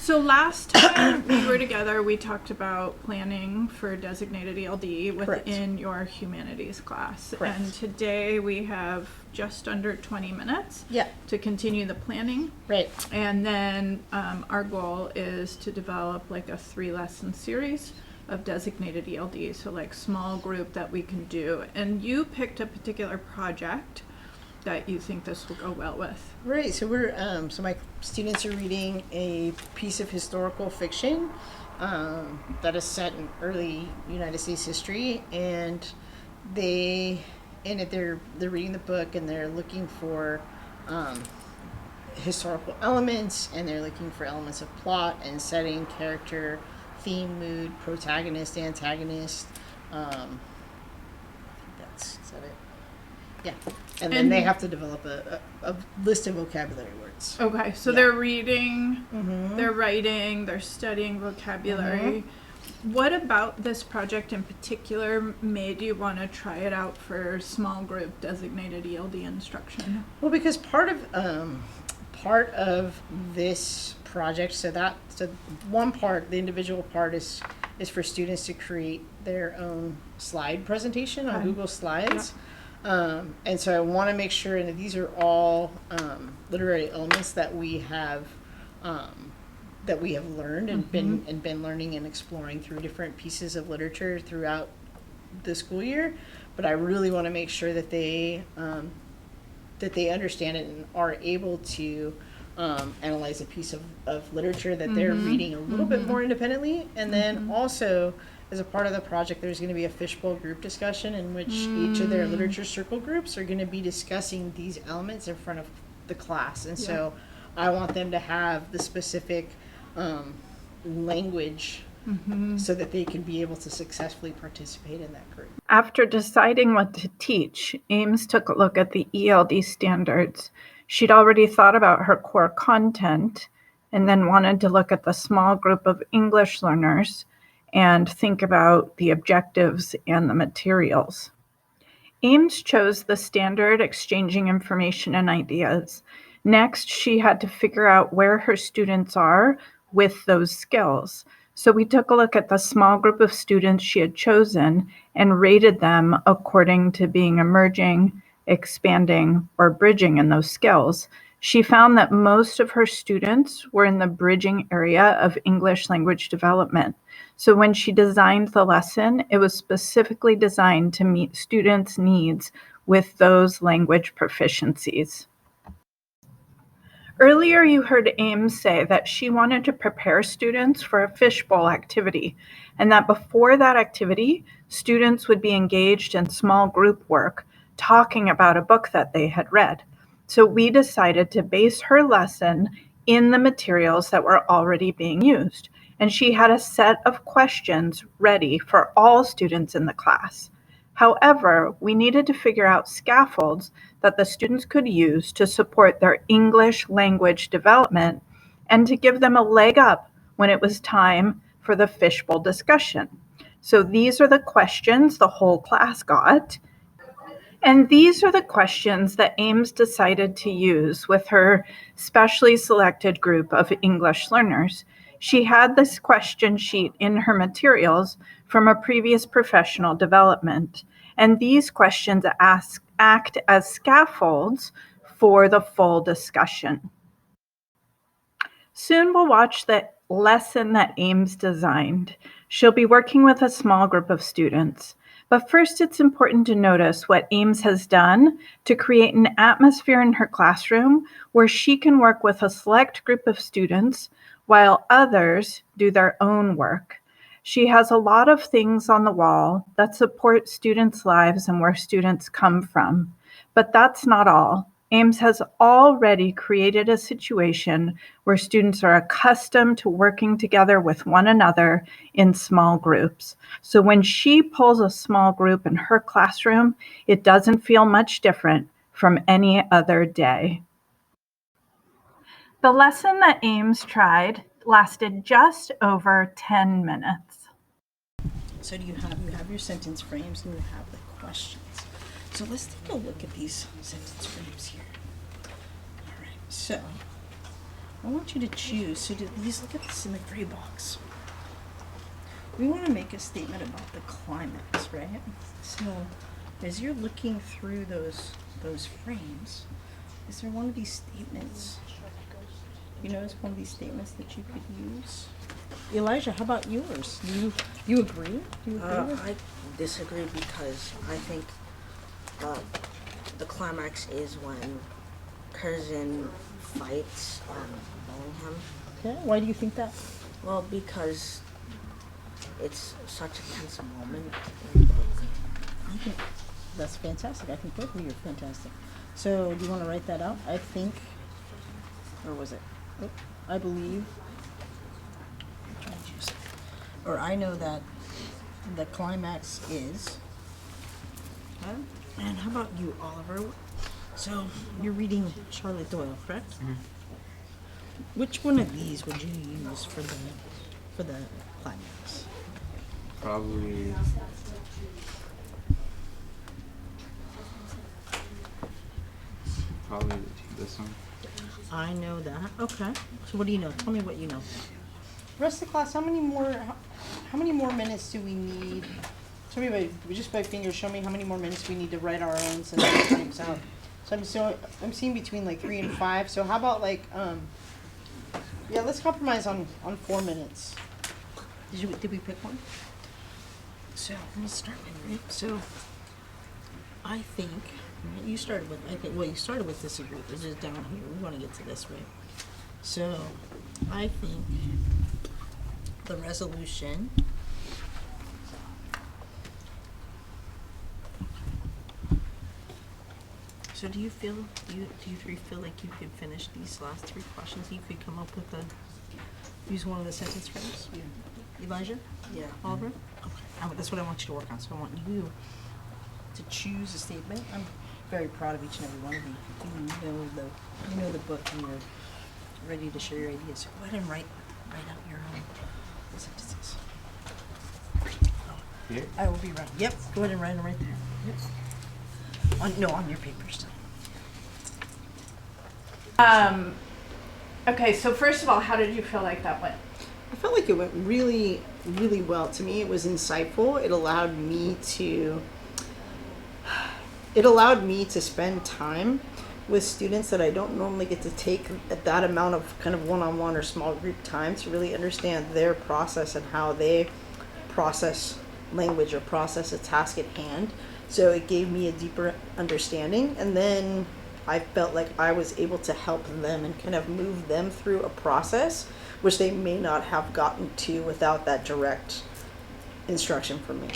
So last time we were together, we talked about planning for designated ELD within your humanities class. Correct. And today we have just under 20 minutes to continue the planning. Right. And then our goal is to develop like a 3-lesson series of designated ELD, so like small group that we can do. And you picked a particular project that you think this will go well with. Right. So we're so my students are reading a piece of historical fiction that is set in early United States history, and they're reading the book and they're looking for historical elements, and they're looking for elements of plot and setting, character, theme, mood, protagonist, antagonist. Is that it? Yeah. And then they have to develop a list of vocabulary words. Okay, so they're reading, they're writing, they're studying vocabulary. What about this project in particular made you want to try it out for small group designated ELD instruction? Well, because part of this project, so one part, the individual part is for students to create their own slide presentation on Google Slides. And so I want to make sure that these are all literary elements that we have learned and been learning and exploring through different pieces of literature throughout the school year. But I really want to make sure that they understand it and are able to analyze a piece of literature that they're reading a little bit more independently. And then also, as a part of the project, there's going to be a fishbowl group discussion in which each of their literature circle groups are going to be discussing these elements in front of the class. And so I want them to have the specific language so that they can be able to successfully participate in that group. After deciding what to teach, Ames took a look at the ELD standards. She'd already thought about her core content and then wanted to look at the small group of English learners and think about the objectives and the materials. Ames chose the standard exchanging information and ideas. Next, she had to figure out where her students are with those skills. So we took a look at the small group of students she had chosen and rated them according to being emerging, expanding, or bridging in those skills. She found that most of her students were in the bridging area of English language development. So when she designed the lesson, it was specifically designed to meet students' needs with those language proficiencies. Earlier, you heard Ames say that she wanted to prepare students for a fishbowl activity, and that before that activity, students would be engaged in small group work, talking about a book that they had read. So we decided to base her lesson in the materials that were already being used. And she had a set of questions ready for all students in the class. However, we needed to figure out scaffolds that the students could use to support their English language development and to give them a leg up when it was time for the fishbowl discussion. So these are the questions the whole class got. And these are the questions that Ames decided to use with her specially selected group of English learners. She had this question sheet in her materials from a previous professional development, and these questions act as scaffolds for the full discussion. Soon we'll watch the lesson that Ames designed. She'll be working with a small group of students. But first, it's important to notice what Ames has done to create an atmosphere in her classroom where she can work with a select group of students while others do their own work. She has a lot of things on the wall that support students' lives and where students come from. But that's not all. Ames has already created a situation where students are accustomed to working together with one another in small groups. So when she pulls a small group in her classroom, it doesn't feel much different from any other day. The lesson that Ames tried lasted just over 10 minutes. So you have your sentence frames and you have the questions. So let's take a look at these sentence frames here. All right, so I want you to choose. So these, look at this in the gray box. We want to make a statement about the climax, right? So as you're looking through those frames, is there one of these statements? You notice one of these statements that you could use? Elijah, how about yours? You agree? Do you agree with? I disagree because I think the climax is when Curzon fights Bellingham. Okay. Why do you think that? Well, because it's such a tense moment in the book. I think that's fantastic. I think both of you are fantastic. So do you want to write that out? I think, or was it? Oh, I believe. I'm trying to choose. Or I know that the climax is. And how about you, Oliver? So you're reading Charlotte Doyle, correct? Mm-hmm. Which one of these would you use for the climax? Probably this one. I know that. Okay. So what do you know? Tell me what you know. Rest of the class, how many more minutes do we need? Show me just by finger, show me how many more minutes we need to write our own sentence types out. So I'm seeing between like 3 and 5. So how about like yeah, let's compromise on 4 minutes. Did we pick one? So I'm gonna start with right. So I think you started with you started with disagree. This is down here. We want to get to this, right? So I think the resolution so do you feel like you could finish these last 3 questions? You could come up with use one of the sentence frames? Yeah. Elijah? Yeah. Oliver? Okay. That's what I want you to work on. So I want you to choose a statement. I'm very proud of each and every one of you. You know the book and you're ready to share your ideas. So go ahead and write out your own sentences. Here? I will be right. Yep. Go ahead and write them right there. Yep. On your papers. Okay, so first of all, how did you feel like that went? I felt like it went really, really well. To me, it was insightful. It allowed me to spend time with students that I don't normally get to take at that amount of kind of one-on-one or small group time to really understand their process and how they process language or process a task at hand. So it gave me a deeper understanding, and then I felt like I was able to help them and kind of move them through a process which they may not have gotten to without that direct instruction from me.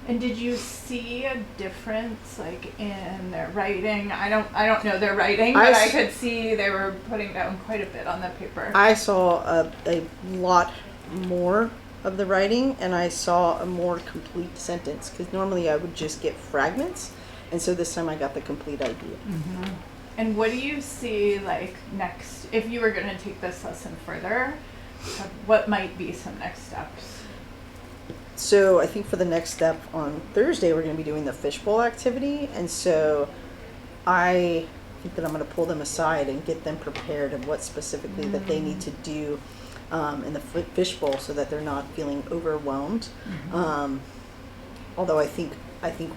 And did you see a difference, like, in their writing? I don't know their writing, but I could see they were putting down quite a bit on the paper. I saw a lot more of the writing, and I saw a more complete sentence, because normally I would just get fragments, and so this time I got the complete idea. Mm-hmm. And what do you see, like, next, if you were going to take this lesson further, what might be some next steps? So I think for the next step on Thursday, we're going to be doing the fishbowl activity. And so I think that I'm going to pull them aside and get them prepared and what specifically that they need to do in the fishbowl so that they're not feeling overwhelmed. Mm-hmm. Although I think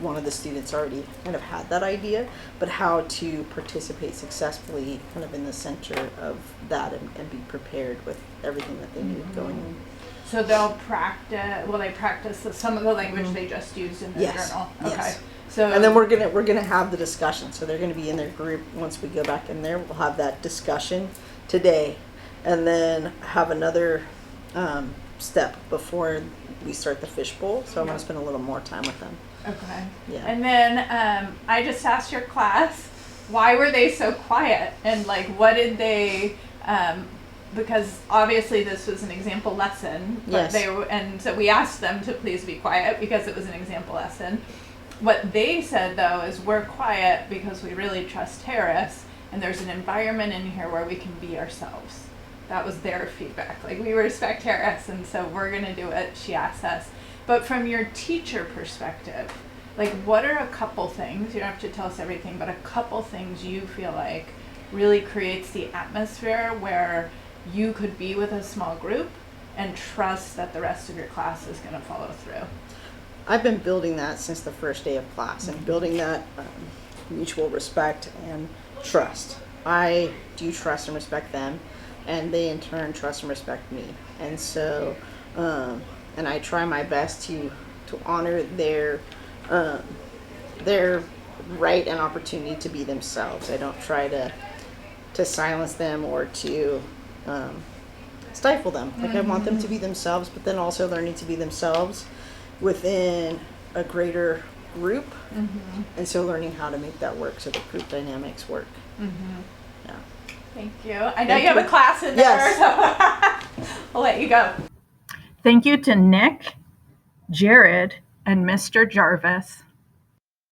one of the students already kind of had that idea, but how to participate successfully kind of in the center of that and be prepared with everything that they need going on. So they'll practice some of the language they just used in their journal? Okay. Yes. So, and then we're gonna have the discussion. So they're gonna be in their group once we go back in there. We'll have that discussion today, and then have another step before we start the fishbowl. So I'm gonna spend a little more time with them. Okay. Yeah. And then I just asked your class, why were they so quiet? And like, what did they? Because obviously this was an example lesson, but yes. And so we asked them to please be quiet because it was an example lesson. What they said though is we're quiet because we really trust Harris, and there's an environment in here where we can be ourselves. That was their feedback. Like, we respect Harris, and so we're gonna do what she asks us. But from your teacher perspective, like, what are a couple things, you don't have to tell us everything, but a couple things you feel like really creates the atmosphere where you could be with a small group and trust that the rest of your class is going to follow through. I've been building that since the first day of class and building that mutual respect and trust. I do trust and respect them, and they in turn trust and respect me. And so, and I try my best to honor their right and opportunity to be themselves. I don't try to silence them or to stifle them. Like I want them to be themselves, but then also learning to be themselves within a greater group, and so learning how to make that work so the group dynamics work. Yeah. Thank you. I know you have a class in there, so I'll let you go. Thank you to Nick, Jared, and Mr. Jarvis.